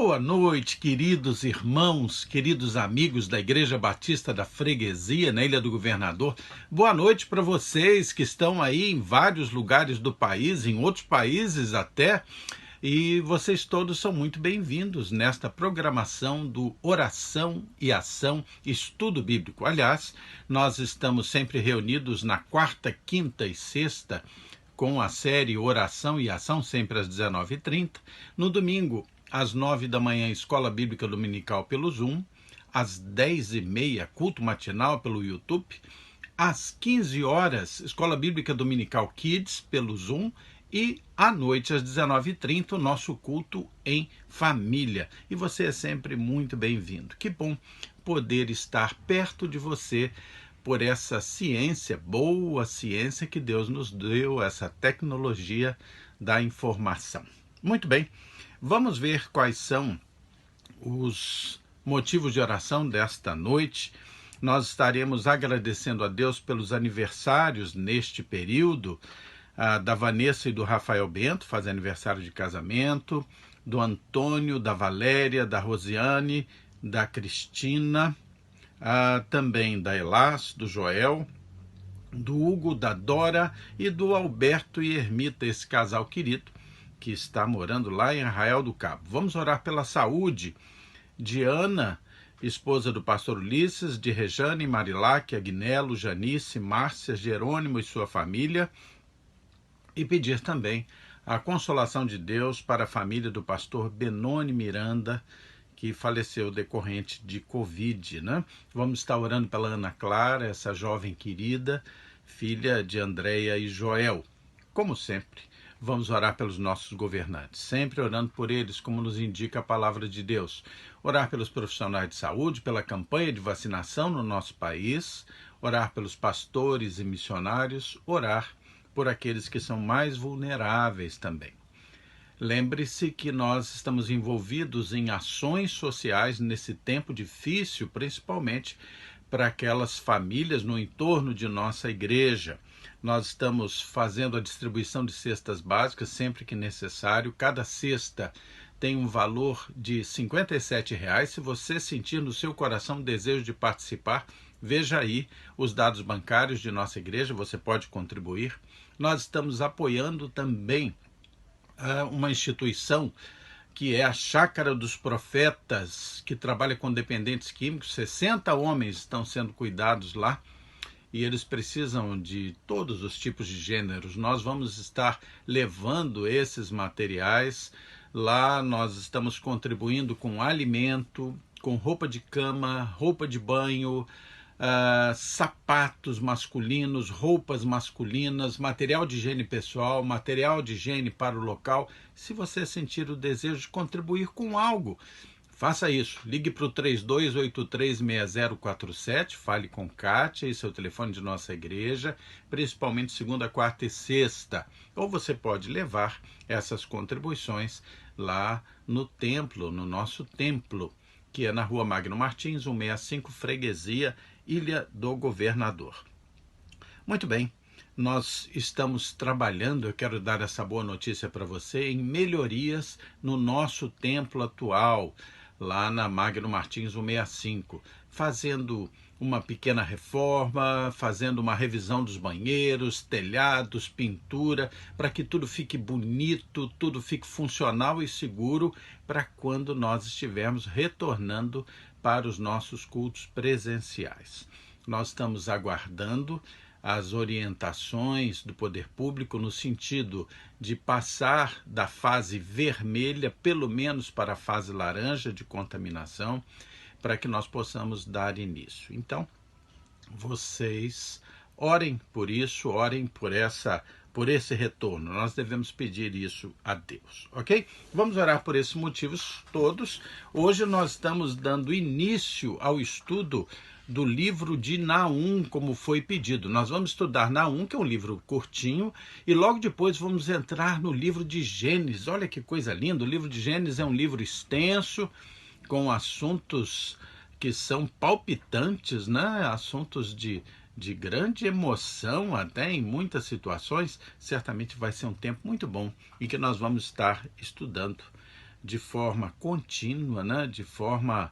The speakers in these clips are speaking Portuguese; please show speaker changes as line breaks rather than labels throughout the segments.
Boa noite, queridos irmãos, queridos amigos da Igreja Batista da Freguesia, na Ilha do Governador. Boa noite para vocês que estão aí em vários lugares do país, em outros países até, e vocês todos são muito bem-vindos nesta programação do Oração e Ação Estudo Bíblico. Aliás, nós estamos sempre reunidos na quarta, quinta e sexta com a série Oração e Ação, sempre às 19h30. No domingo, às 9 da manhã, Escola Bíblica Dominical pelo Zoom, às 10h30, culto matinal pelo YouTube, às 15 horas, Escola Bíblica Dominical Kids pelo Zoom, e à noite, às 19h30, o nosso culto em família. E você é sempre muito bem-vindo. Que bom poder estar perto de você por essa ciência, boa ciência que Deus nos deu, essa tecnologia da informação. Muito bem. Vamos ver quais são os motivos de oração desta noite. Nós estaremos agradecendo a Deus pelos aniversários neste período, da Vanessa e do Rafael Bento, faz aniversário de casamento, do Antônio, da Valéria, da Rosiane, da Cristina, também da Elas, do Joel, do Hugo, da Dora e do Alberto e Ermita, esse casal querido, que está morando lá em Arraial do Cabo. Vamos orar pela saúde de Ana, esposa do pastor Ulisses, de Rejane, Marilac, Agnello, Janice, Márcia, Jerônimo e sua família, e pedir também a consolação de Deus para a família do pastor Benoni Miranda, que faleceu decorrente de Covid, né? Vamos estar orando pela Ana Clara, essa jovem querida, filha de Andréia e Joel. Como sempre, vamos orar pelos nossos governantes, sempre orando por eles, como nos indica a palavra de Deus. Orar pelos profissionais de saúde, pela campanha de vacinação no nosso país, orar pelos pastores e missionários, orar por aqueles que são mais vulneráveis também. Lembre-se que nós estamos envolvidos em ações sociais nesse tempo difícil, principalmente para aquelas famílias no entorno de nossa igreja. Nós estamos fazendo a distribuição de cestas básicas sempre que necessário. Cada cesta tem um valor de R$ 57,00. Se você sentir no seu coração o desejo de participar, veja aí os dados bancários de nossa igreja, você pode contribuir. Nós estamos apoiando também uma instituição que é a Chácara dos Profetas, que trabalha com dependentes químicos. 60 homens estão sendo cuidados lá e eles precisam de todos os tipos de gêneros. Nós vamos estar levando esses materiais lá, nós estamos contribuindo com alimento, com roupa de cama, roupa de banho, sapatos masculinos, roupas masculinas, material de higiene pessoal, material de higiene para o local. Se você sentir o desejo de contribuir com algo, faça isso. Ligue para o 32836047, fale com Kátia, esse é o telefone de nossa igreja, principalmente segunda, quarta e sexta. Ou você pode levar essas contribuições lá no templo, no nosso templo, que é na Rua Magno Martins, 165, Freguesia, Ilha do Governador. Muito bem, nós estamos trabalhando, eu quero dar essa boa notícia para você, em melhorias no nosso templo atual, lá na Magno Martins 165, fazendo uma pequena reforma, fazendo uma revisão dos banheiros, telhados, pintura, para que tudo fique bonito, tudo fique funcional e seguro para quando nós estivermos retornando para os nossos cultos presenciais. Nós estamos aguardando as orientações do poder público no sentido de passar da fase vermelha, pelo menos para a fase laranja de contaminação, para que nós possamos dar início. Então, vocês orem por isso, orem por esse retorno. Nós devemos pedir isso a Deus, ok? Vamos orar por esses motivos todos. Hoje nós estamos dando início ao estudo do livro de Naum, como foi pedido. Nós vamos estudar Naum, que é um livro curtinho, e logo depois vamos entrar no livro de Gênesis. Olha que coisa linda, o livro de Gênesis é um livro extenso, com assuntos que são palpitantes, né? Assuntos de grande emoção até em muitas situações. Certamente vai ser um tempo muito bom em que nós vamos estar estudando de forma contínua, né? De forma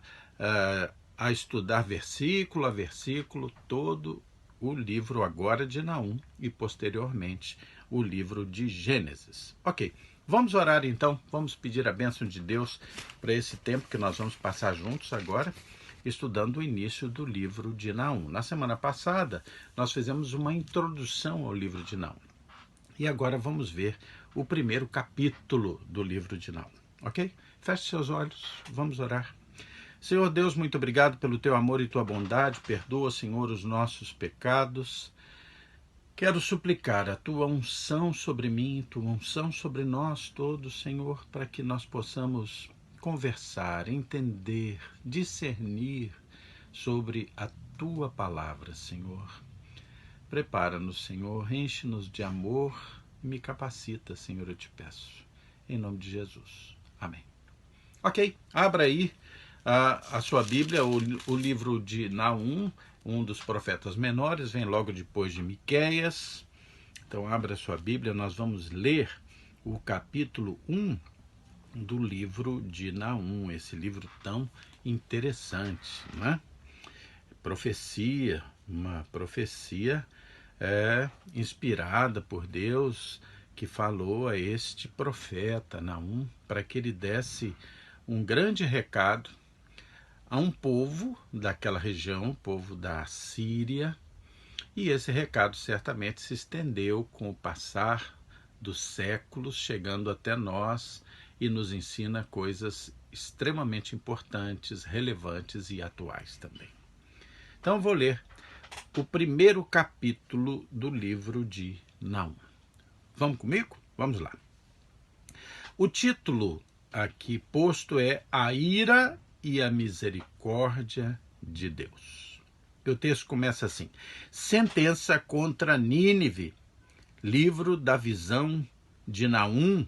a estudar versículo a versículo todo o livro agora de Naum e posteriormente o livro de Gênesis. Ok, vamos orar então, vamos pedir a bênção de Deus para esse tempo que nós vamos passar juntos agora, estudando o início do livro de Naum. Na semana passada, nós fizemos uma introdução ao livro de Naum. E agora vamos ver o primeiro capítulo do livro de Naum, ok? Feche seus olhos, vamos orar. Senhor Deus, muito obrigado pelo teu amor e tua bondade. Perdoa, Senhor, os nossos pecados. Quero suplicar a tua unção sobre mim, tua unção sobre nós todos, Senhor, para que nós possamos conversar, entender, discernir sobre a tua palavra, Senhor. Prepara-nos, Senhor, enche-nos de amor e me capacita, Senhor, eu te peço. Em nome de Jesus. Amém. Ok, abra aí a sua Bíblia, o livro de Naum, um dos profetas menores, vem logo depois de Miqueias. Então abra a sua Bíblia, nós vamos ler o capítulo 1 do livro de Naum, esse livro tão interessante, né? Profecia, uma profecia inspirada por Deus, que falou a este profeta Naum para que ele desse um grande recado a um povo daquela região, povo da Síria, e esse recado certamente se estendeu com o passar dos séculos, chegando até nós e nos ensina coisas extremamente importantes, relevantes e atuais também. Então vou ler o primeiro capítulo do livro de Naum. Vamos comigo? Vamos lá. O título aqui posto é A Ira e a Misericórdia de Deus. O texto começa assim: Sentença contra Nínive, livro da visão de Naum,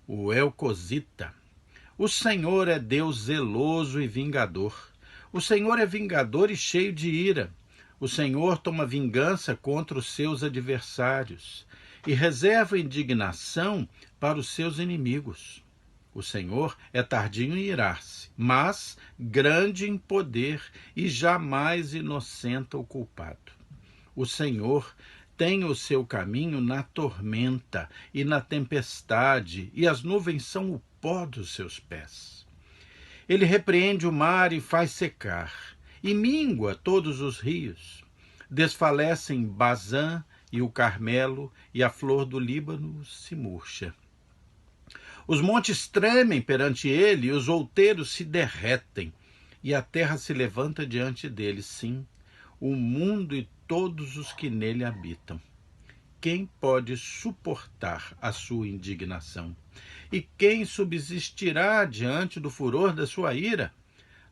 o Elcosita. O Senhor é Deus zeloso e vingador. O Senhor é vingador e cheio de ira. O Senhor toma vingança contra os seus adversários e reserva indignação para os seus inimigos. O Senhor é tardio em irar-se, mas grande em poder e jamais inocenta o culpado. O Senhor tem o seu caminho na tormenta e na tempestade, e as nuvens são o pó dos seus pés. Ele repreende o mar e faz secar, e mingua todos os rios. Desfalecem Bazã e o Carmelo, e a flor do Líbano se murcha. Os montes tremem perante ele, e os outeiros se derretem, e a terra se levanta diante dele, sim, o mundo e todos os que nele habitam. Quem pode suportar a sua indignação? E quem subsistirá diante do furor da sua ira?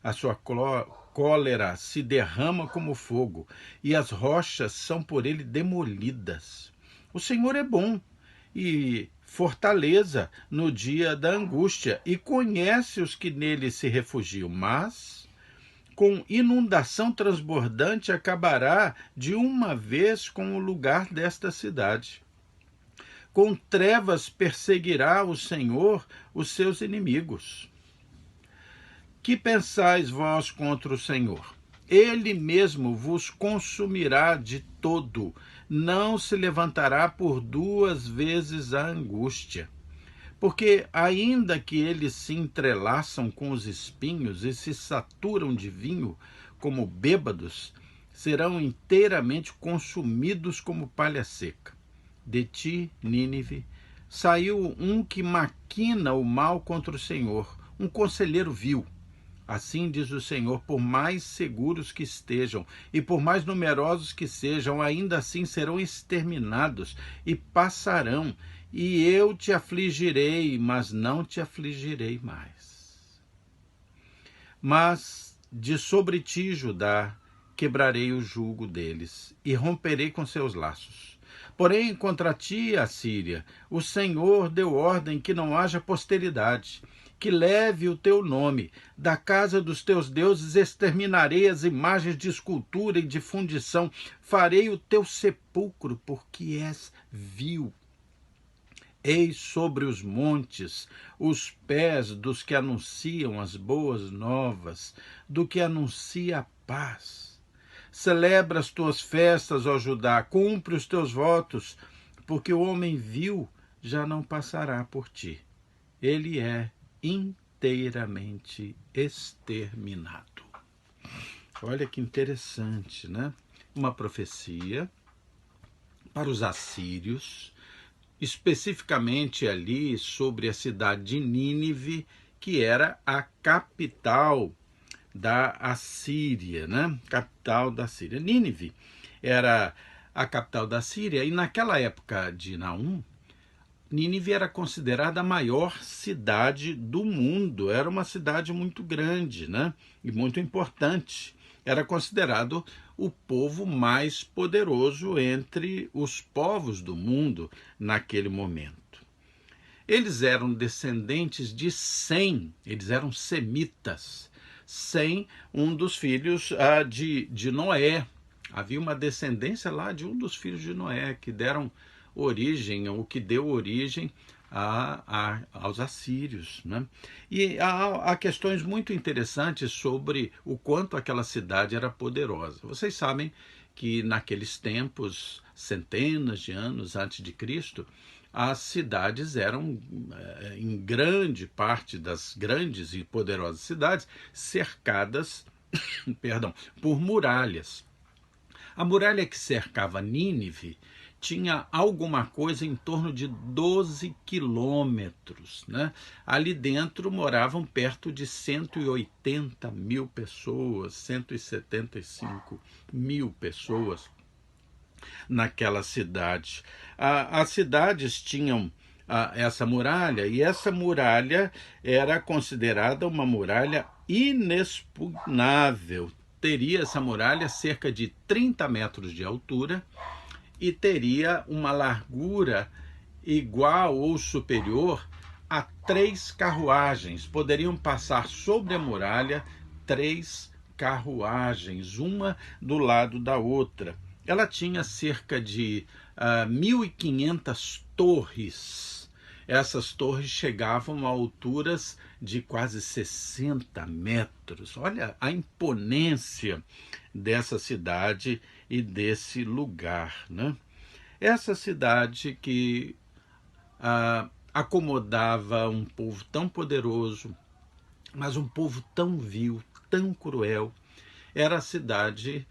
A sua cólera se derrama como fogo, e as rochas são por ele demolidas. O Senhor é bom e fortaleza no dia da angústia, e conhece os que nele se refugiam, mas com inundação transbordante acabará de uma vez com o lugar desta cidade. Com trevas perseguirá o Senhor os seus inimigos. Que pensais vós contra o Senhor? Ele mesmo vos consumirá de todo, não se levantará por duas vezes a angústia. Porque ainda que eles se entrelaçam com os espinhos e se saturam de vinho como bêbados, serão inteiramente consumidos como palha seca. De ti, Nínive, saiu um que maquina o mal contra o Senhor, um conselheiro vil. Assim diz o Senhor, por mais seguros que estejam e por mais numerosos que sejam, ainda assim serão exterminados e passarão, e eu te afligirei, mas não te afligirei mais. Mas de sobre ti, Judá, quebrarei o jugo deles e romperei com seus laços. Porém, contra ti, Assíria, o Senhor deu ordem que não haja posteridade, que leve o teu nome. Da casa dos teus deuses exterminarei as imagens de escultura e de fundição. Farei o teu sepulcro, porque és vil. Eis sobre os montes os pés dos que anunciam as boas novas, do que anuncia a paz. Celebra as tuas festas, ó Judá, cumpre os teus votos, porque o homem vil já não passará por ti. Ele é inteiramente exterminado. Olha que interessante, né? Uma profecia para os assírios, especificamente ali sobre a cidade de Nínive, que era a capital da Assíria, né? Capital da Síria. Nínive era a capital da Síria e naquela época de Naum, Nínive era considerada a maior cidade do mundo. Era uma cidade muito grande, né? E muito importante. Era considerado o povo mais poderoso entre os povos do mundo naquele momento. Eles eram descendentes de Sem, eles eram semitas. Sem, um dos filhos de Noé. Havia uma descendência lá de um dos filhos de Noé, que deram origem, ou que deu origem aos assírios. Né? E há questões muito interessantes sobre o quanto aquela cidade era poderosa. Vocês sabem que naqueles tempos, centenas de anos antes de Cristo, as cidades eram, em grande parte das grandes e poderosas cidades, cercadas perdão, por muralhas. A muralha que cercava Nínive tinha alguma coisa em torno de 12 quilômetros. Né? Ali dentro moravam perto de 180 mil pessoas, 175 mil pessoas naquela cidade. As cidades tinham essa muralha, e essa muralha era considerada uma muralha inexpugnável. Teria essa muralha cerca de 30 metros de altura e teria uma largura igual ou superior a 3 carruagens. Poderiam passar sobre a muralha 3 carruagens, uma do lado da outra. Ela tinha cerca de 1.500 torres. Essas torres chegavam a alturas de quase 60 metros. Olha a imponência dessa cidade e desse lugar. Né? Essa cidade que acomodava um povo tão poderoso, mas um povo tão vil, tão cruel, era a cidade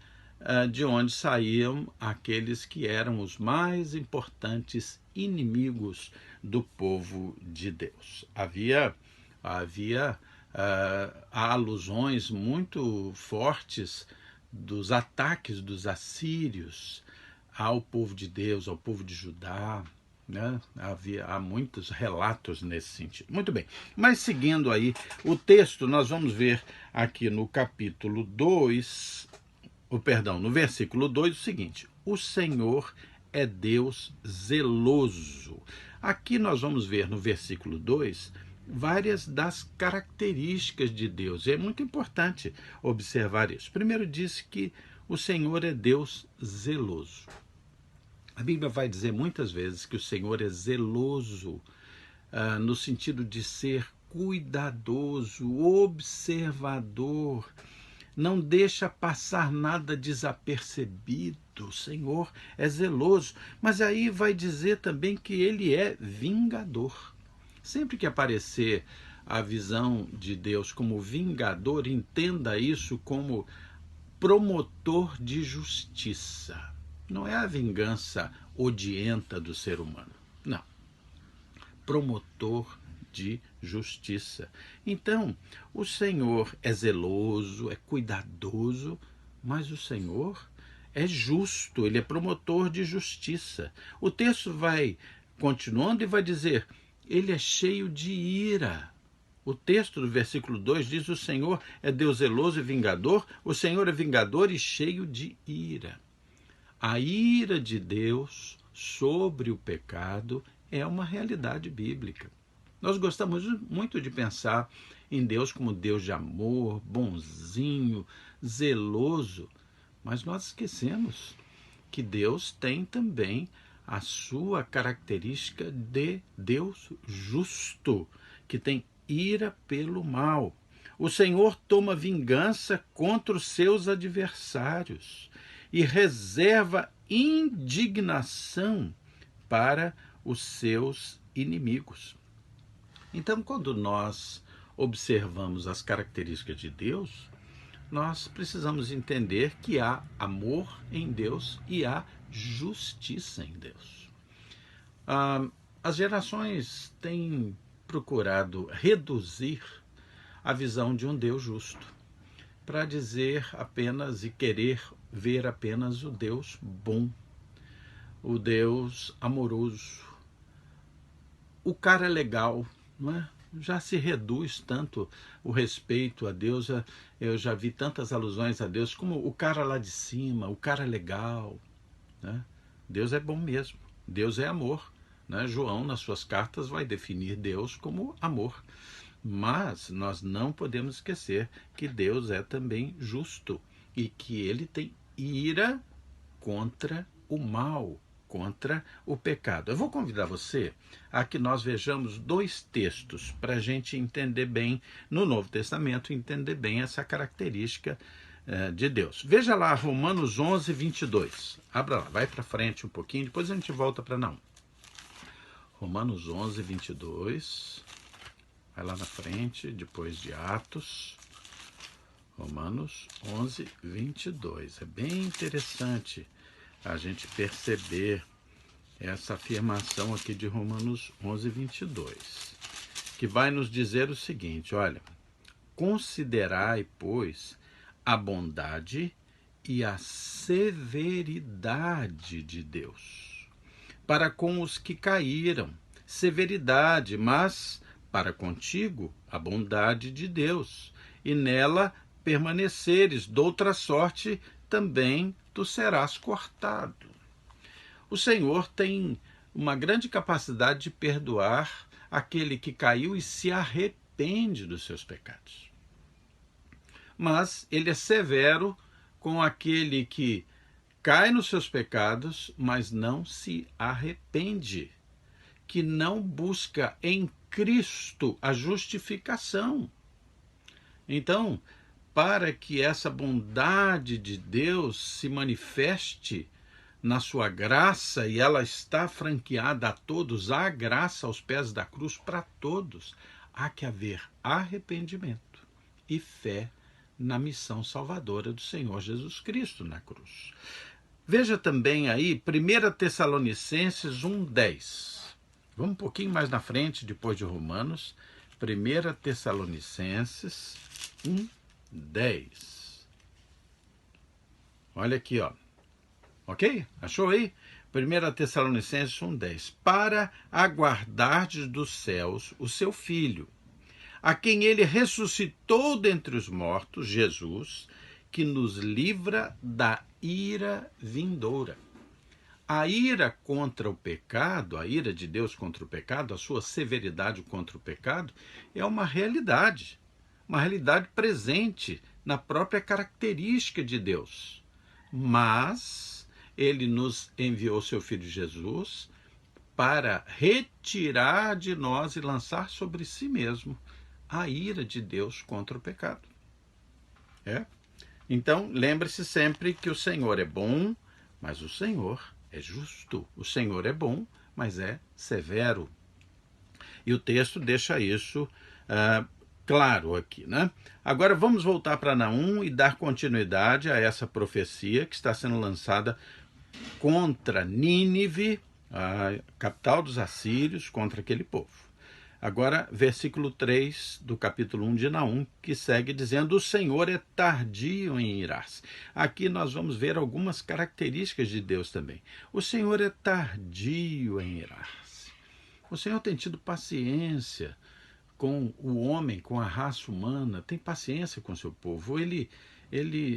de onde saíam aqueles que eram os mais importantes inimigos do povo de Deus. Havia alusões muito fortes dos ataques dos assírios ao povo de Deus, ao povo de Judá. Né? Há muitos relatos nesse sentido. Muito bem, mas seguindo aí o texto, nós vamos ver aqui no capítulo 2, no versículo 2, o seguinte: o Senhor é Deus zeloso. Aqui nós vamos ver no versículo 2 várias das características de Deus. E é muito importante observar isso. Primeiro diz que o Senhor é Deus zeloso. A Bíblia vai dizer muitas vezes que o Senhor é zeloso, no sentido de ser cuidadoso, observador, não deixa passar nada desapercebido. O Senhor é zeloso, mas aí vai dizer também que ele é vingador. Sempre que aparecer a visão de Deus como vingador, entenda isso como promotor de justiça. Não é a vingança odienta do ser humano, não. Promotor de justiça. Então, o Senhor é zeloso, é cuidadoso, mas o Senhor é justo, ele é promotor de justiça. O texto vai continuando e vai dizer, ele é cheio de ira. O texto do versículo 2 diz, o Senhor é Deus zeloso e vingador, o Senhor é vingador e cheio de ira. A ira de Deus sobre o pecado é uma realidade bíblica. Nós gostamos muito de pensar em Deus como Deus de amor, bonzinho, zeloso, mas nós esquecemos que Deus tem também a sua característica de Deus justo, que tem ira pelo mal. O Senhor toma vingança contra os seus adversários e reserva indignação para os seus inimigos. Então, quando nós observamos as características de Deus, nós precisamos entender que há amor em Deus e há justiça em Deus. As gerações têm procurado reduzir a visão de um Deus justo para dizer apenas e querer ver apenas o Deus bom, o Deus amoroso, o cara legal, não é? Já se reduz tanto o respeito a Deus, eu já vi tantas alusões a Deus como o cara lá de cima, o cara legal, né? Deus é bom mesmo, Deus é amor, né? João, nas suas cartas, vai definir Deus como amor. Mas nós não podemos esquecer que Deus é também justo e que ele tem ira contra o mal, contra o pecado. Eu vou convidar você a que nós vejamos dois textos para a gente entender bem, no Novo Testamento, entender bem essa característica de Deus. Veja lá, Romanos 11, 22. Abra lá, vai para frente um pouquinho, depois a gente volta para Naum. Romanos 11, 22. Vai lá na frente, depois de Atos. Romanos 11, 22. É bem interessante a gente perceber essa afirmação aqui de Romanos 11, 22, que vai nos dizer o seguinte, olha, considerai, pois, a bondade e a severidade de Deus, para com os que caíram, severidade, mas para contigo a bondade de Deus, e nela permaneceres, doutra sorte também tu serás cortado. O Senhor tem uma grande capacidade de perdoar aquele que caiu e se arrepende dos seus pecados. Mas ele é severo com aquele que cai nos seus pecados, mas não se arrepende, que não busca em Cristo a justificação. Então, para que essa bondade de Deus se manifeste na sua graça, e ela está franqueada a todos, há graça aos pés da cruz para todos, há que haver arrependimento e fé na missão salvadora do Senhor Jesus Cristo na cruz. Veja também aí 1 Tessalonicenses 1,10. Vamos um pouquinho mais na frente, depois de Romanos. 1 Tessalonicenses 1,10. Olha aqui, ó. Ok? Achou aí? 1 Tessalonicenses 1,10. Para aguardardes dos céus o seu Filho, a quem ele ressuscitou dentre os mortos, Jesus, que nos livra da ira vindoura. A ira contra o pecado, a ira de Deus contra o pecado, a sua severidade contra o pecado, é uma realidade presente na própria característica de Deus. Mas ele nos enviou seu Filho Jesus para retirar de nós e lançar sobre si mesmo a ira de Deus contra o pecado. Então, lembre-se sempre que o Senhor é bom, mas o Senhor é justo. O Senhor é bom, mas é severo. E o texto deixa isso claro aqui, né? Agora vamos voltar para Naum e dar continuidade a essa profecia que está sendo lançada contra Nínive, a capital dos assírios, contra aquele povo. Agora, versículo 3 do capítulo 1 de Naum, que segue dizendo: o Senhor é tardio em irar-se. Aqui nós vamos ver algumas características de Deus também. O Senhor é tardio em irar-se. O Senhor tem tido paciência com o homem, com a raça humana, tem paciência com o seu povo. Ele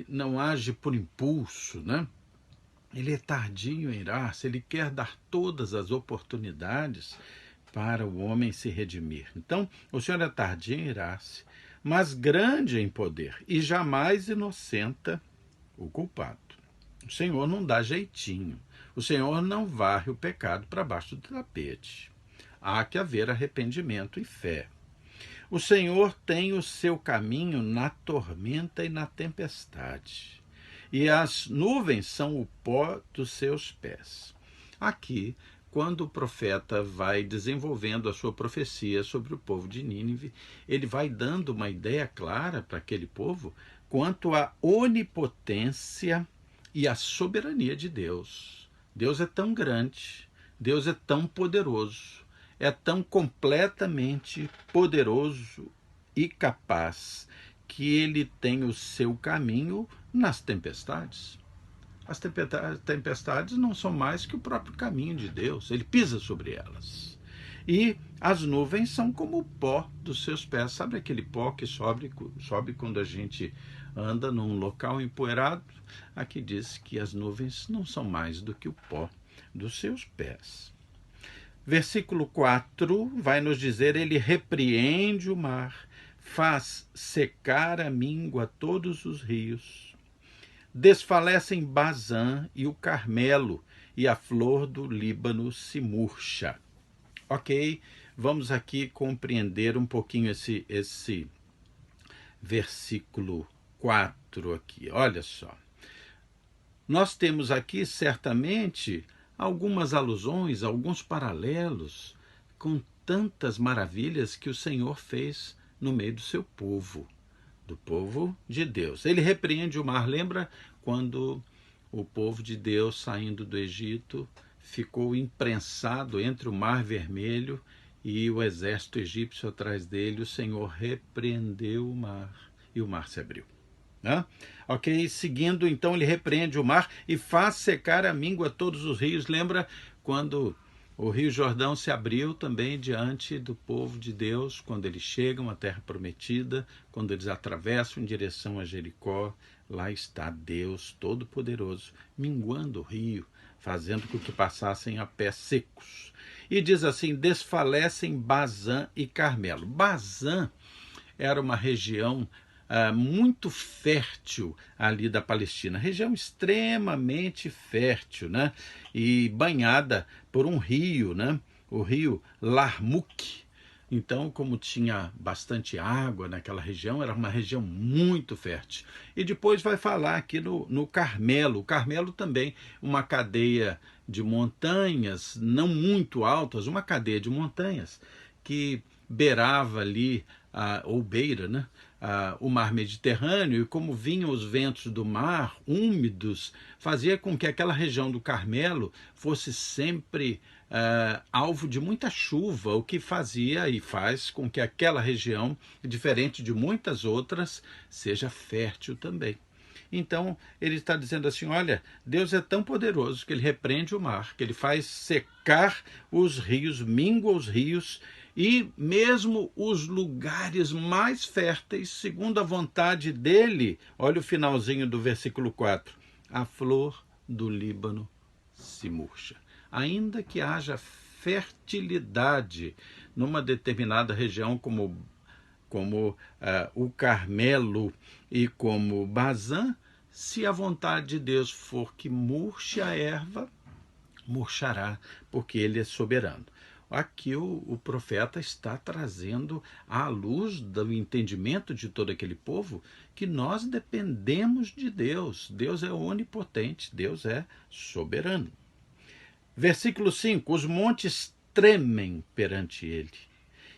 não age por impulso, né? Ele é tardio em irar-se, ele quer dar todas as oportunidades para o homem se redimir. Então, o Senhor é tardio em irar-se, mas grande em poder, e jamais inocenta o culpado. O Senhor não dá jeitinho. O Senhor não varre o pecado para baixo do tapete. Há que haver arrependimento e fé. O Senhor tem o seu caminho na tormenta e na tempestade, e as nuvens são o pó dos seus pés. Aqui, quando o profeta vai desenvolvendo a sua profecia sobre o povo de Nínive, ele vai dando uma ideia clara para aquele povo quanto à onipotência e à soberania de Deus. Deus é tão grande, Deus é tão poderoso, é tão completamente poderoso e capaz que ele tem o seu caminho nas tempestades. As tempestades não são mais que o próprio caminho de Deus, ele pisa sobre elas. E as nuvens são como o pó dos seus pés. Sabe aquele pó que sobe quando a gente anda num local empoeirado? Aqui diz que as nuvens não são mais do que o pó dos seus pés. Versículo 4 vai nos dizer: ele repreende o mar, faz secar a míngua todos os rios. Desfalecem Bazã e o Carmelo, e a flor do Líbano se murcha. Ok, vamos aqui compreender um pouquinho esse versículo 4 aqui. Olha só. Nós temos aqui, certamente, algumas alusões, alguns paralelos com tantas maravilhas que o Senhor fez no meio do seu povo, do povo de Deus. Ele repreende o mar. Lembra quando o povo de Deus, saindo do Egito, ficou imprensado entre o Mar Vermelho e o exército egípcio atrás dele? O Senhor repreendeu o mar e o mar se abriu. Ok, seguindo, então ele repreende o mar e faz secar a míngua todos os rios. Lembra quando o Rio Jordão se abriu também diante do povo de Deus, quando eles chegam à terra prometida, quando eles atravessam em direção a Jericó? Lá está Deus Todo-Poderoso, minguando o rio, fazendo com que passassem a pés secos. E diz assim: desfalecem Bazã e Carmelo. Bazã era uma região muito fértil ali da Palestina, região extremamente fértil, né? E banhada por um rio, né? O rio Larmuk. Então, como tinha bastante água naquela região, era uma região muito fértil. E depois vai falar aqui no Carmelo. O Carmelo também, uma cadeia de montanhas não muito altas, uma cadeia de montanhas que beirava ali, ou beira, né? O mar Mediterrâneo, e como vinham os ventos do mar úmidos, fazia com que aquela região do Carmelo fosse sempre alvo de muita chuva, o que fazia e faz com que aquela região, diferente de muitas outras, seja fértil também. Então, ele está dizendo assim: olha, Deus é tão poderoso que ele repreende o mar, que ele faz secar os rios, mingua os rios, e mesmo os lugares mais férteis, segundo a vontade dele. Olha o finalzinho do versículo 4. A flor do Líbano se murcha. Ainda que haja fertilidade numa determinada região, como o Carmelo e como Bazã, se a vontade de Deus for que murche a erva, murchará, porque ele é soberano. Aqui o profeta está trazendo à luz do entendimento de todo aquele povo que nós dependemos de Deus. Deus é onipotente, Deus é soberano. Versículo 5: os montes tremem perante ele,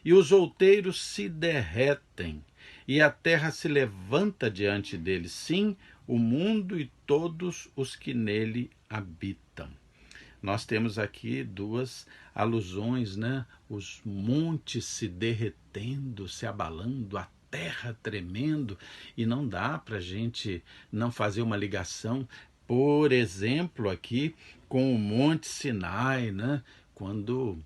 e os outeiros se derretem, e a terra se levanta diante dele, sim, o mundo e todos os que nele habitam. Nós temos aqui duas alusões, né? Os montes se derretendo, se abalando, a terra tremendo, e não dá para a gente não fazer uma ligação, por exemplo, aqui com o Monte Sinai, né? Quando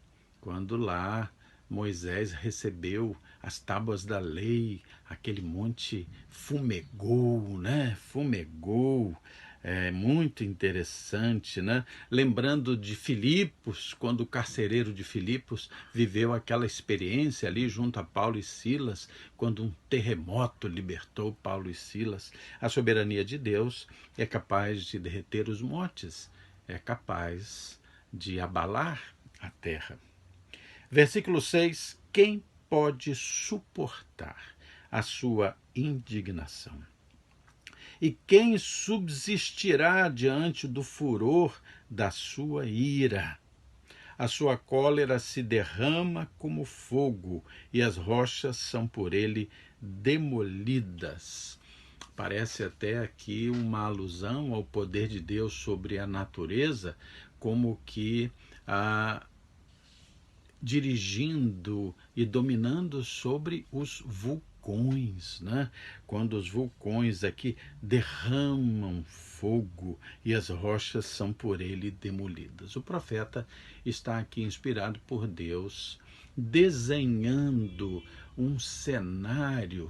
lá Moisés recebeu as tábuas da lei, aquele monte fumegou, né? Fumegou. É muito interessante, né? Lembrando de Filipos, quando o carcereiro de Filipos viveu aquela experiência ali junto a Paulo e Silas, quando um terremoto libertou Paulo e Silas. A soberania de Deus é capaz de derreter os montes, é capaz de abalar a terra. Versículo 6: quem pode suportar a sua indignação? E quem subsistirá diante do furor da sua ira? A sua cólera se derrama como fogo, e as rochas são por ele demolidas. Parece até aqui uma alusão ao poder de Deus sobre a natureza, como que dirigindo e dominando sobre os vulcões, né? Quando os vulcões aqui derramam fogo e as rochas são por ele demolidas. O profeta está aqui inspirado por Deus, desenhando um cenário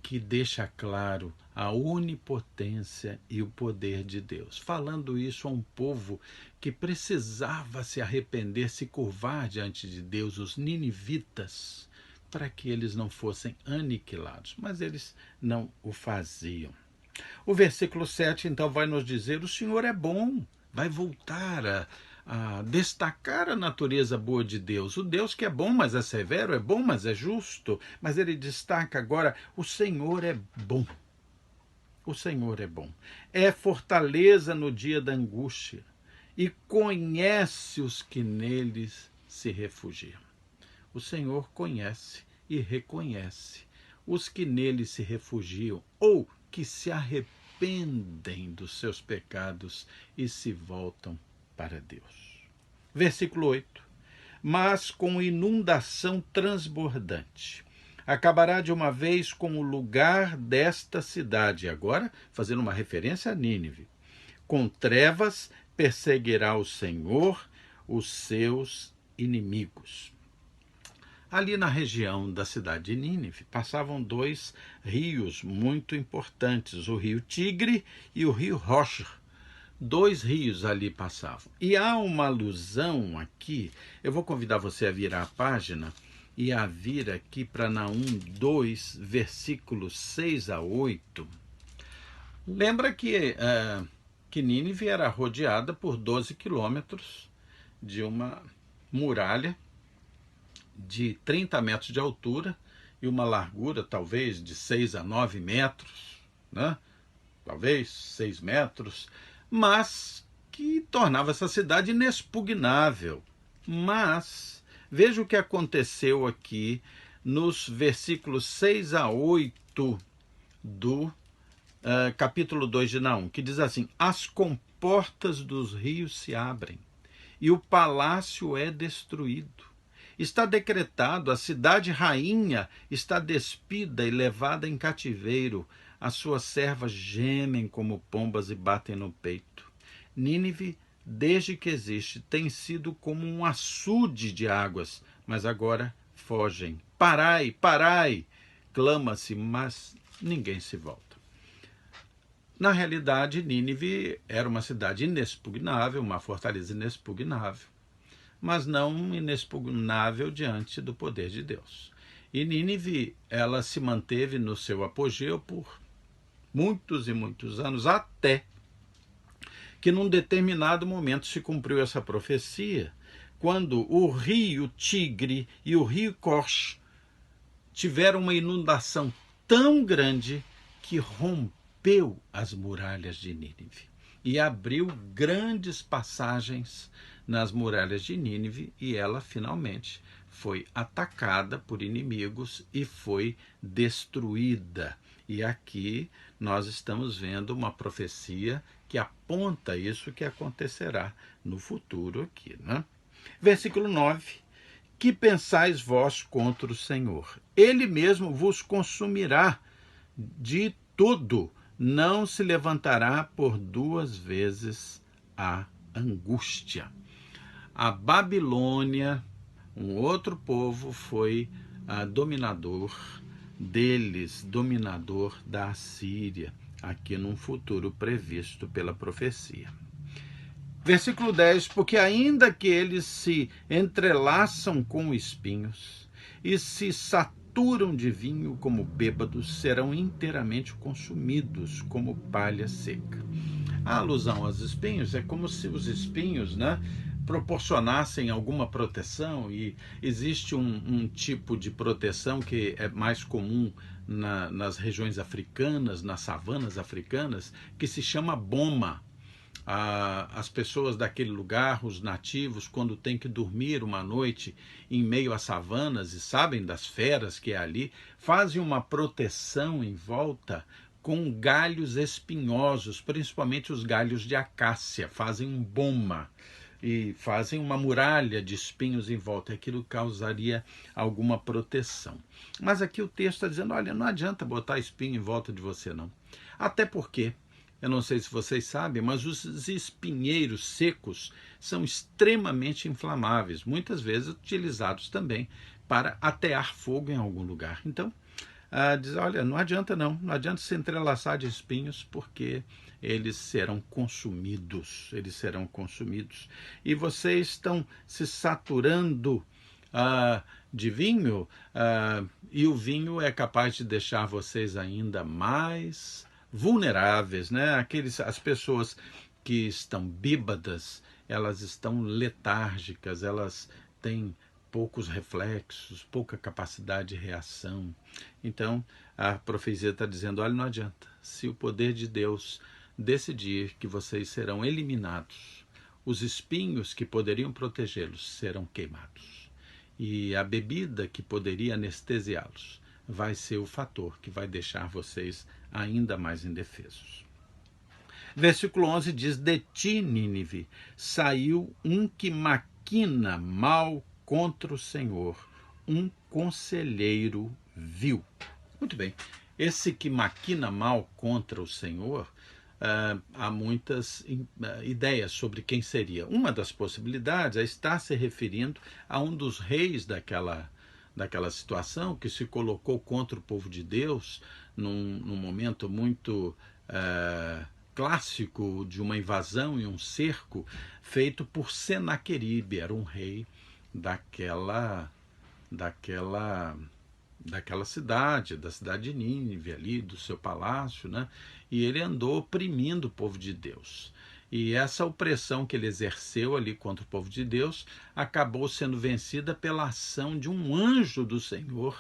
que deixa claro a onipotência e o poder de Deus, falando isso a um povo que precisava se arrepender, se curvar diante de Deus, os ninivitas, para que eles não fossem aniquilados, mas eles não o faziam. O versículo 7 então vai nos dizer: o Senhor é bom, vai voltar a destacar a natureza boa de Deus. O Deus que é bom, mas é severo, é bom, mas é justo. Mas ele destaca agora: o Senhor é bom. O Senhor é bom. É fortaleza no dia da angústia e conhece os que neles se refugiam. O Senhor conhece e reconhece os que nele se refugiam ou que se arrependem dos seus pecados e se voltam para Deus. Versículo 8. Mas com inundação transbordante acabará de uma vez com o lugar desta cidade. Agora, fazendo uma referência a Nínive. Com trevas perseguirá o Senhor os seus inimigos. Ali na região da cidade de Nínive passavam dois rios muito importantes, o rio Tigre e o rio Rocha. Dois rios ali passavam. E há uma alusão aqui, eu vou convidar você a virar a página e a vir aqui para Naum 2, versículos 6 a 8. Lembra que Nínive era rodeada por 12 quilômetros de uma muralha de 30 metros de altura e uma largura talvez de 6 a 9 metros, né? Talvez 6 metros, mas que tornava essa cidade inexpugnável. Mas veja o que aconteceu aqui nos versículos 6 a 8 do capítulo 2 de Naum, que diz assim: as comportas dos rios se abrem e o palácio é destruído. Está decretado, a cidade rainha está despida e levada em cativeiro. As suas servas gemem como pombas e batem no peito. Nínive, desde que existe, tem sido como um açude de águas, mas agora fogem. Parai, parai! Clama-se, mas ninguém se volta. Na realidade, Nínive era uma cidade inexpugnável, uma fortaleza inexpugnável, mas não inexpugnável diante do poder de Deus. E Nínive, ela se manteve no seu apogeu por muitos e muitos anos, até que num determinado momento se cumpriu essa profecia, quando o rio Tigre e o rio Corche tiveram uma inundação tão grande que rompeu as muralhas de Nínive e abriu grandes passagens nas muralhas de Nínive, e ela finalmente foi atacada por inimigos e foi destruída. E aqui nós estamos vendo uma profecia que aponta isso que acontecerá no futuro aqui, né? Versículo 9. Que pensais vós contra o Senhor? Ele mesmo vos consumirá de tudo, não se levantará por duas vezes a angústia. A Babilônia, um outro povo, foi dominador deles, dominador da Assíria, aqui num futuro previsto pela profecia. Versículo 10, porque ainda que eles se entrelaçam com espinhos e se saturam de vinho como bêbados, serão inteiramente consumidos como palha seca. A alusão aos espinhos é como se os espinhos, né, proporcionassem alguma proteção, e existe um tipo de proteção que é mais comum nas regiões africanas, nas savanas africanas, que se chama boma. As pessoas daquele lugar, os nativos, quando têm que dormir uma noite em meio às savanas e sabem das feras que é ali, fazem uma proteção em volta com galhos espinhosos, principalmente os galhos de acácia, fazem um boma e fazem uma muralha de espinhos em volta. Aquilo causaria alguma proteção. Mas aqui o texto está dizendo, olha, não adianta botar espinho em volta de você, não. Até porque, eu não sei se vocês sabem, mas os espinheiros secos são extremamente inflamáveis, muitas vezes utilizados também para atear fogo em algum lugar. Então, diz, olha, não adianta não adianta se entrelaçar de espinhos, porque eles serão consumidos, E vocês estão se saturando de vinho, e o vinho é capaz de deixar vocês ainda mais vulneráveis, né? As pessoas que estão bêbadas, elas estão letárgicas, elas têm poucos reflexos, pouca capacidade de reação. Então, a profecia está dizendo, olha, não adianta. Se o poder de Deus decidir que vocês serão eliminados, os espinhos que poderiam protegê-los serão queimados. E a bebida que poderia anestesiá-los vai ser o fator que vai deixar vocês ainda mais indefesos. Versículo 11 diz, de ti, Nínive, saiu um que maquina mal contra o Senhor, um conselheiro vil. Muito bem, esse que maquina mal contra o Senhor, há muitas ideias sobre quem seria. Uma das possibilidades é estar se referindo a um dos reis daquela situação, que se colocou contra o povo de Deus num momento muito clássico de uma invasão e um cerco feito por Senaqueribe, era um rei daquela cidade, da cidade de Nínive, ali do seu palácio, né? E ele andou oprimindo o povo de Deus. E essa opressão que ele exerceu ali contra o povo de Deus acabou sendo vencida pela ação de um anjo do Senhor,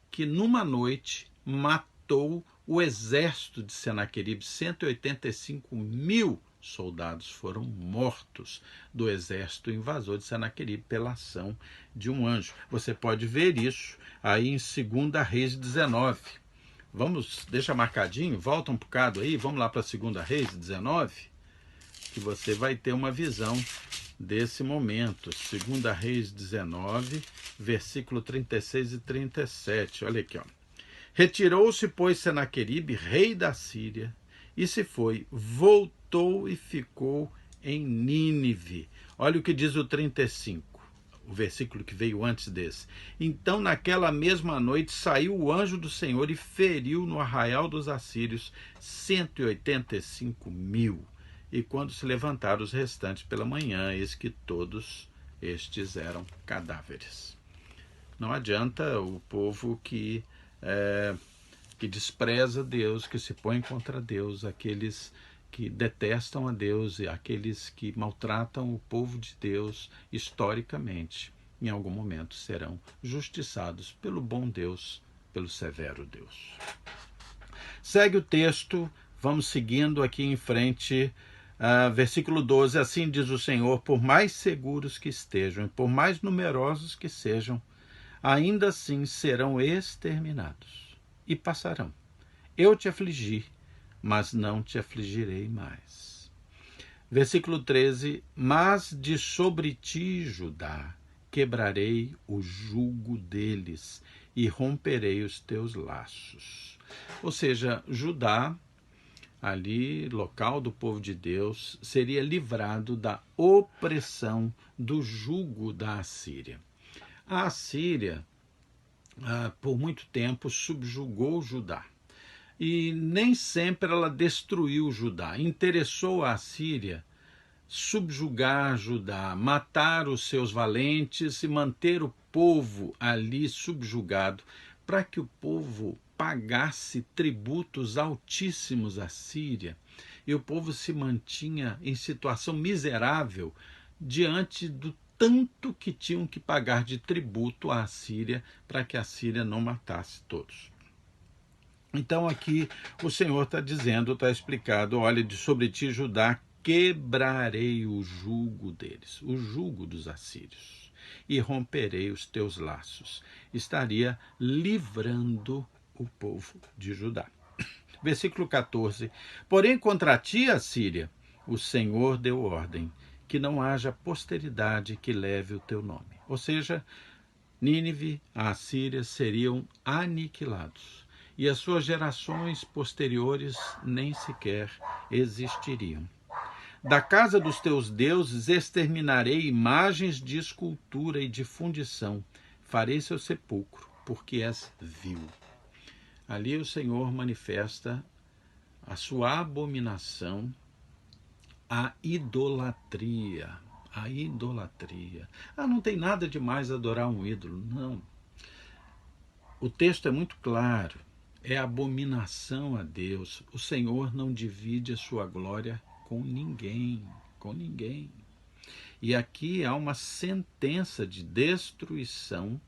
que numa noite matou o exército de Senaqueribe. 185.000 soldados foram mortos do exército invasor de Senaqueribe pela ação de um anjo. Você pode ver isso aí em 2 Reis 19. Deixa marcadinho, volta um bocado aí, vamos lá para 2 Reis 19, que você vai ter uma visão desse momento. 2 Reis 19, versículo 36 e 37. Olha aqui, ó. Retirou-se, pois, Senaqueribe, rei da Síria, e se foi, voltou e ficou em Nínive. Olha o que diz o 35, o versículo que veio antes desse. Então, naquela mesma noite, saiu o anjo do Senhor e feriu no arraial dos assírios 185.000. E quando se levantaram os restantes pela manhã, eis que todos estes eram cadáveres. Não adianta o povo que despreza Deus, que se põe contra Deus, aqueles que detestam a Deus e aqueles que maltratam o povo de Deus historicamente, em algum momento serão justiçados pelo bom Deus, pelo severo Deus. Segue o texto, vamos seguindo aqui em frente, versículo 12, assim diz o Senhor, por mais seguros que estejam, e por mais numerosos que sejam, ainda assim serão exterminados e passarão. Eu te afligi, mas não te afligirei mais. Versículo 13, mas de sobre ti, Judá, quebrarei o jugo deles e romperei os teus laços. Ou seja, Judá, ali, local do povo de Deus, seria livrado da opressão do jugo da Assíria. A Assíria, por muito tempo, subjugou Judá. E nem sempre ela destruiu Judá. Interessou a Assíria subjugar Judá, matar os seus valentes e manter o povo ali subjugado, para que o povo pagasse tributos altíssimos à Síria. e o povo se mantinha em situação miserável diante do tanto que tinham que pagar de tributo à Assíria para que a Síria não matasse todos. Então aqui o Senhor está dizendo, está explicado, olha, sobre ti, Judá, quebrarei o jugo deles, o jugo dos assírios, e romperei os teus laços. Estaria livrando o povo de Judá. Versículo 14. Porém, contra ti, Assíria, o Senhor deu ordem, que não haja posteridade que leve o teu nome. Ou seja, Nínive, a Assíria seriam aniquilados, e as suas gerações posteriores nem sequer existiriam. Da casa dos teus deuses exterminarei imagens de escultura e de fundição. Farei seu sepulcro, porque és vil. Ali o Senhor manifesta a sua abominação, a idolatria. A idolatria. Não tem nada de mais adorar um ídolo. Não. O texto é muito claro. É abominação a Deus. O Senhor não divide a sua glória com ninguém. Com ninguém. E aqui há uma sentença de destruição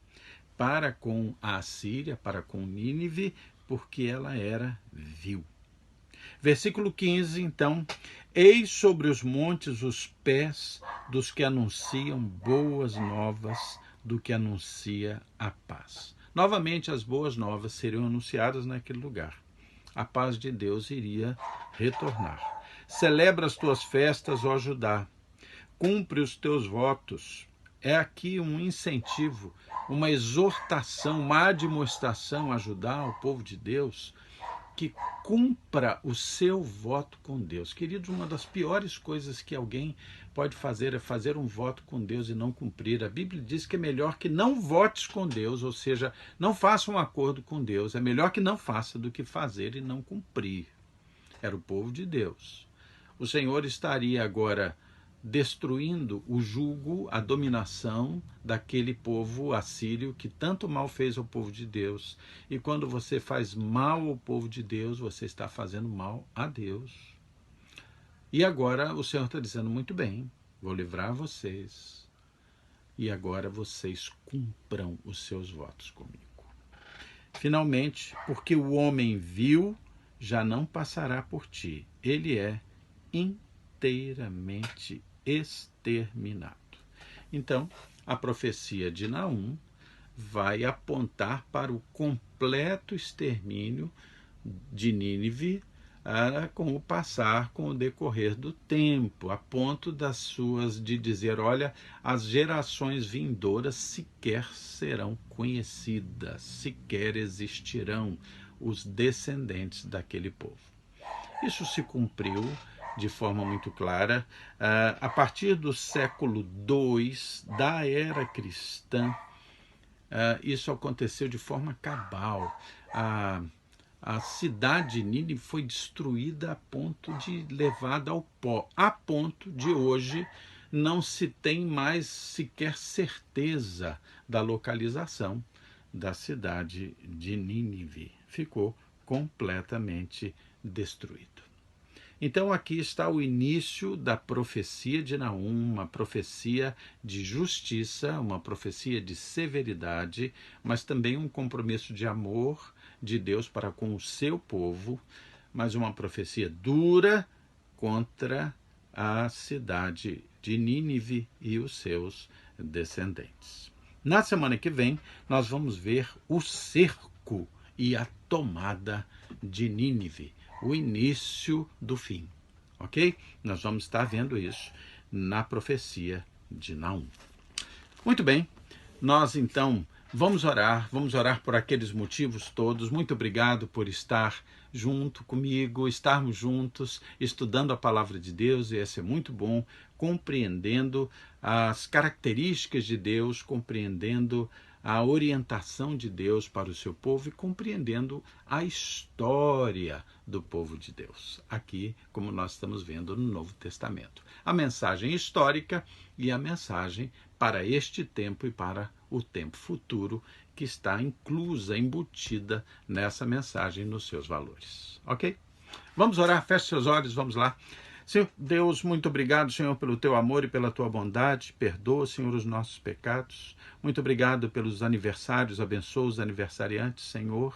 para com a Assíria, para com Nínive, porque ela era vil. Versículo 15, então, eis sobre os montes os pés dos que anunciam boas novas, do que anuncia a paz. Novamente as boas novas seriam anunciadas naquele lugar. A paz de Deus iria retornar. Celebra as tuas festas, ó Judá, cumpre os teus votos. É aqui um incentivo, uma exortação, uma admoestação a Judá, o povo de Deus, que cumpra o seu voto com Deus. Queridos, uma das piores coisas que alguém pode fazer é fazer um voto com Deus e não cumprir. A Bíblia diz que é melhor que não votes com Deus, ou seja, não faça um acordo com Deus. É melhor que não faça do que fazer e não cumprir. Era o povo de Deus. O Senhor estaria agora destruindo o jugo, a dominação daquele povo assírio que tanto mal fez ao povo de Deus. E quando você faz mal ao povo de Deus, você está fazendo mal a Deus. E agora o Senhor está dizendo, muito bem, vou livrar vocês. E agora vocês cumpram os seus votos comigo. Finalmente, porque o homem vil já não passará por ti. Ele é inteiramente exterminado. Então, a profecia de Naum vai apontar para o completo extermínio de Nínive com o decorrer do tempo, a ponto de dizer, olha, as gerações vindouras sequer serão conhecidas, sequer existirão os descendentes daquele povo. Isso se cumpriu de forma muito clara. A partir do século II da era cristã, isso aconteceu de forma cabal. A cidade de Nínive foi destruída a ponto de levada ao pó, a ponto de hoje não se tem mais sequer certeza da localização da cidade de Nínive. Ficou completamente destruído. Então aqui está o início da profecia de Naum, uma profecia de justiça, uma profecia de severidade, mas também um compromisso de amor de Deus para com o seu povo, mas uma profecia dura contra a cidade de Nínive e os seus descendentes. Na semana que vem, nós vamos ver o cerco e a tomada de Nínive, o início do fim, ok? Nós vamos estar vendo isso na profecia de Naum. Muito bem, nós então vamos orar por aqueles motivos todos. Muito obrigado por estar junto comigo, estarmos juntos, estudando a palavra de Deus, e esse é muito bom, compreendendo as características de Deus, compreendendo a orientação de Deus para o seu povo e compreendendo a história do povo de Deus, aqui como nós estamos vendo no Novo Testamento. A mensagem histórica e a mensagem para este tempo e para o tempo futuro, que está inclusa, embutida nessa mensagem, nos seus valores. Ok? Vamos orar, feche seus olhos, vamos lá. Senhor Deus, muito obrigado, Senhor, pelo teu amor e pela tua bondade. Perdoa, Senhor, os nossos pecados. Muito obrigado pelos aniversários, abençoa os aniversariantes, Senhor.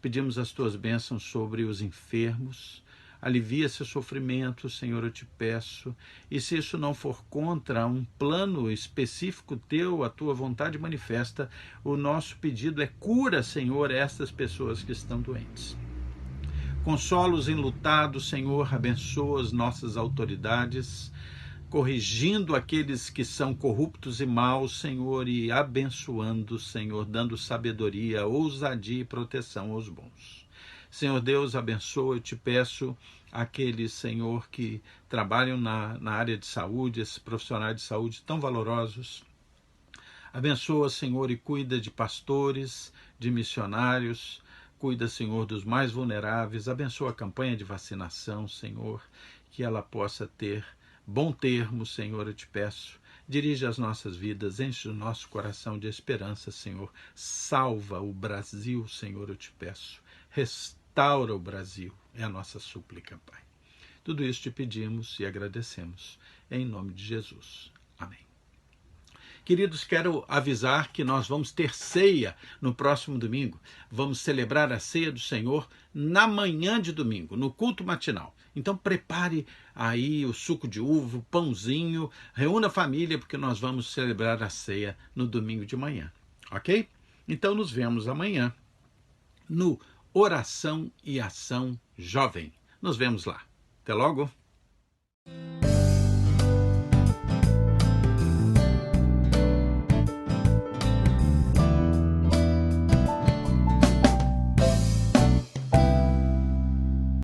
Pedimos as tuas bênçãos sobre os enfermos. Alivia seu sofrimento, Senhor, eu te peço. E se isso não for contra um plano específico teu, a tua vontade manifesta, o nosso pedido é cura, Senhor, estas pessoas que estão doentes. Consola os enlutados, Senhor, abençoa as nossas autoridades, corrigindo aqueles que são corruptos e maus, Senhor, e abençoando, Senhor, dando sabedoria, ousadia e proteção aos bons. Senhor Deus, abençoa, eu te peço, aqueles, Senhor, que trabalham na área de saúde, esses profissionais de saúde tão valorosos. Abençoa, Senhor, e cuida de pastores, de missionários. Cuida, Senhor, dos mais vulneráveis. Abençoa a campanha de vacinação, Senhor, que ela possa ter bom termo, Senhor, eu te peço. Dirige as nossas vidas, enche o nosso coração de esperança, Senhor. Salva o Brasil, Senhor, eu te peço. Restaura o Brasil, é a nossa súplica, Pai. Tudo isso te pedimos e agradecemos. Em nome de Jesus. Amém. Queridos, quero avisar que nós vamos ter ceia no próximo domingo. Vamos celebrar a ceia do Senhor na manhã de domingo, no culto matinal. Então prepare aí o suco de uva, o pãozinho, reúna a família, porque nós vamos celebrar a ceia no domingo de manhã, ok? Então nos vemos amanhã no Oração e Ação Jovem. Nos vemos lá. Até logo!